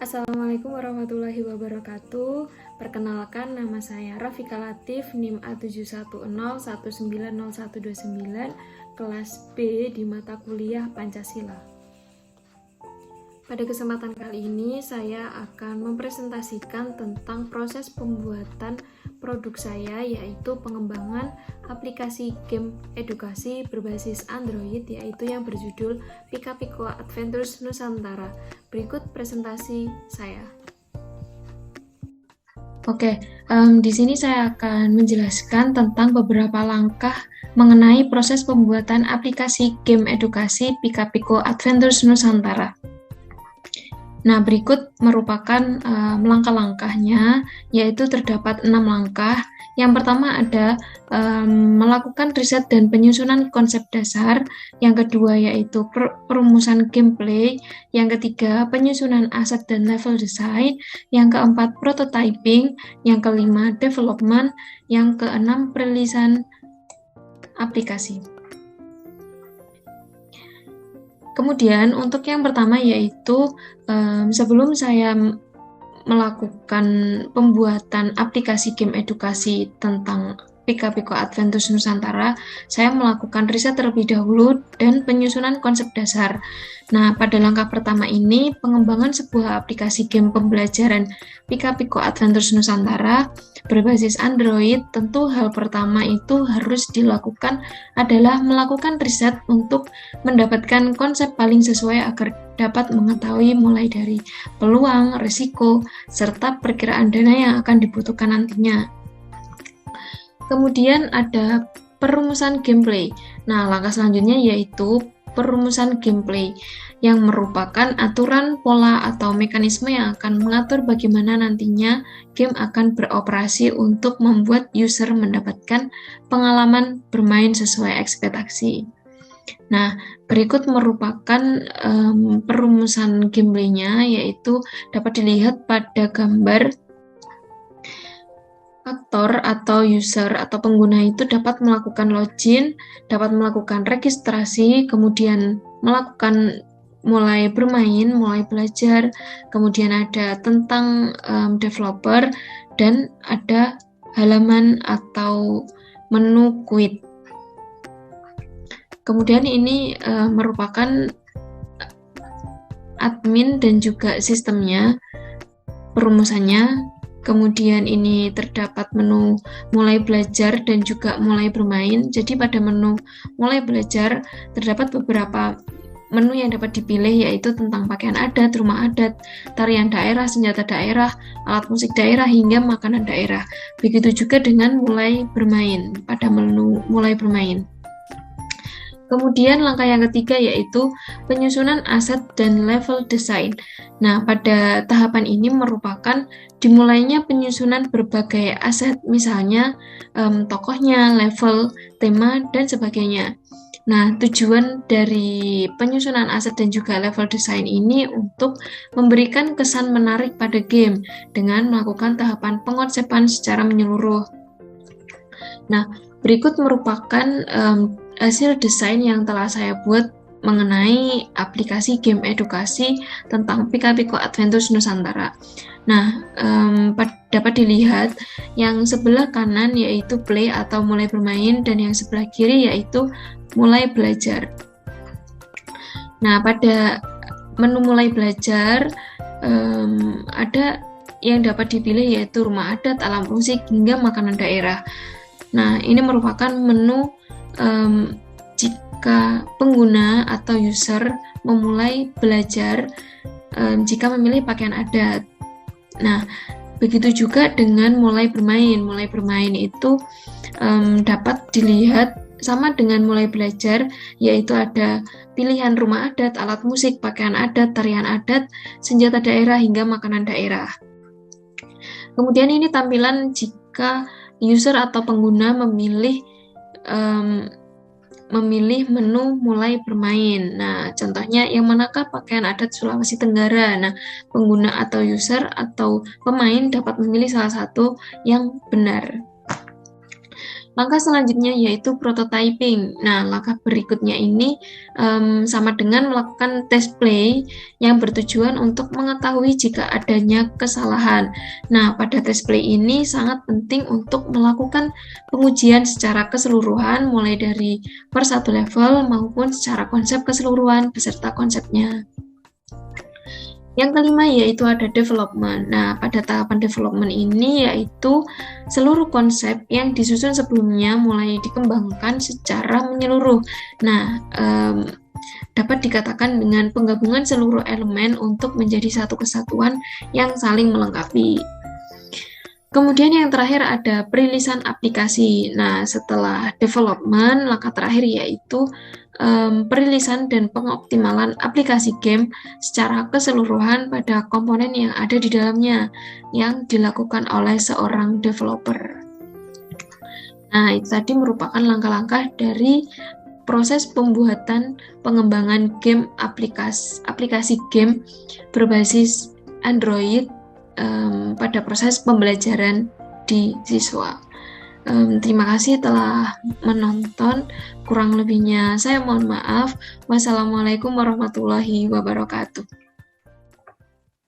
Assalamualaikum warahmatullahi wabarakatuh. Perkenalkan, nama saya Rafika Latif, NIM A710190129, kelas B di mata kuliah Pancasila. Pada kesempatan kali ini saya akan mempresentasikan tentang proses pembuatan produk saya, yaitu pengembangan aplikasi game edukasi berbasis Android, yaitu yang berjudul Pika Piko Adventures Nusantara. Berikut presentasi saya. Di sini saya akan menjelaskan tentang beberapa langkah mengenai proses pembuatan aplikasi game edukasi Pika Piko Adventures Nusantara. Nah, berikut merupakan langkah-langkahnya, yaitu terdapat 6 langkah. Yang pertama ada melakukan riset dan penyusunan konsep dasar. Yang kedua yaitu perumusan gameplay. Yang ketiga penyusunan aset dan level design. Yang keempat prototyping. Yang kelima development. Yang keenam perilisan aplikasi. Kemudian untuk yang pertama yaitu sebelum saya melakukan pembuatan aplikasi game edukasi tentang Pika Piko Adventures Nusantara, saya melakukan riset terlebih dahulu dan penyusunan konsep dasar. Nah, pada langkah pertama ini, pengembangan sebuah aplikasi game pembelajaran Pika Piko Adventures Nusantara berbasis Android, tentu hal pertama itu harus dilakukan adalah melakukan riset untuk mendapatkan konsep paling sesuai agar dapat mengetahui mulai dari peluang, risiko, serta perkiraan dana yang akan dibutuhkan nantinya. Kemudian ada perumusan gameplay. Nah, langkah selanjutnya yaitu perumusan gameplay yang merupakan aturan, pola, atau mekanisme yang akan mengatur bagaimana nantinya game akan beroperasi untuk membuat user mendapatkan pengalaman bermain sesuai ekspektasi. Nah, berikut merupakan perumusan gameplaynya, yaitu dapat dilihat pada gambar. Aktor atau user atau pengguna itu dapat melakukan login, dapat melakukan registrasi, kemudian melakukan mulai bermain, mulai belajar, kemudian ada tentang developer, dan ada halaman atau menu quit. Kemudian ini merupakan admin dan juga sistemnya, perumusannya. Kemudian ini terdapat menu mulai belajar dan juga mulai bermain. Jadi pada menu mulai belajar terdapat beberapa menu yang dapat dipilih, yaitu tentang pakaian adat, rumah adat, tarian daerah, senjata daerah, alat musik daerah, hingga makanan daerah. Begitu juga dengan mulai bermain, pada menu mulai bermain. Kemudian langkah yang ketiga yaitu penyusunan aset dan level design. Nah, pada tahapan ini merupakan dimulainya penyusunan berbagai aset, misalnya tokohnya, level, tema, dan sebagainya. Nah, tujuan dari penyusunan aset dan juga level design ini untuk memberikan kesan menarik pada game dengan melakukan tahapan pengonsepan secara menyeluruh. Nah, berikut merupakan hasil desain yang telah saya buat mengenai aplikasi game edukasi tentang Pika Piko Adventures Nusantara. Nah, dapat dilihat yang sebelah kanan yaitu play atau mulai bermain, dan yang sebelah kiri yaitu mulai belajar. Nah, pada menu mulai belajar ada yang dapat dipilih yaitu rumah adat, alat musik, hingga makanan daerah. Nah, ini merupakan menu jika pengguna atau user memulai belajar jika memilih pakaian adat. Nah, begitu juga dengan mulai bermain. Mulai bermain itu dapat dilihat sama dengan mulai belajar, yaitu ada pilihan rumah adat, alat musik, pakaian adat, tarian adat, senjata daerah, hingga makanan daerah. Kemudian ini tampilan jika user atau pengguna memilih menu mulai bermain. Nah, contohnya yang manakah pakaian adat Sulawesi Tenggara. Nah, pengguna atau user atau pemain dapat memilih salah satu yang benar. Langkah selanjutnya yaitu prototyping. Nah, langkah berikutnya ini sama dengan melakukan test play yang bertujuan untuk mengetahui jika adanya kesalahan. Nah, pada test play ini sangat penting untuk melakukan pengujian secara keseluruhan, mulai dari per satu level maupun secara konsep keseluruhan beserta konsepnya. Yang kelima yaitu ada development. Nah, pada tahapan development ini yaitu seluruh konsep yang disusun sebelumnya mulai dikembangkan secara menyeluruh. Nah, dapat dikatakan dengan penggabungan seluruh elemen untuk menjadi satu kesatuan yang saling melengkapi. Kemudian yang terakhir ada perilisan aplikasi. Nah, setelah development, langkah terakhir yaitu perilisan dan pengoptimalan aplikasi game secara keseluruhan pada komponen yang ada di dalamnya yang dilakukan oleh seorang developer. Nah, itu tadi merupakan langkah-langkah dari proses pembuatan pengembangan game aplikasi game berbasis Android pada proses pembelajaran di siswa. Terima kasih telah menonton. Kurang lebihnya saya mohon maaf. Wassalamualaikum warahmatullahi wabarakatuh.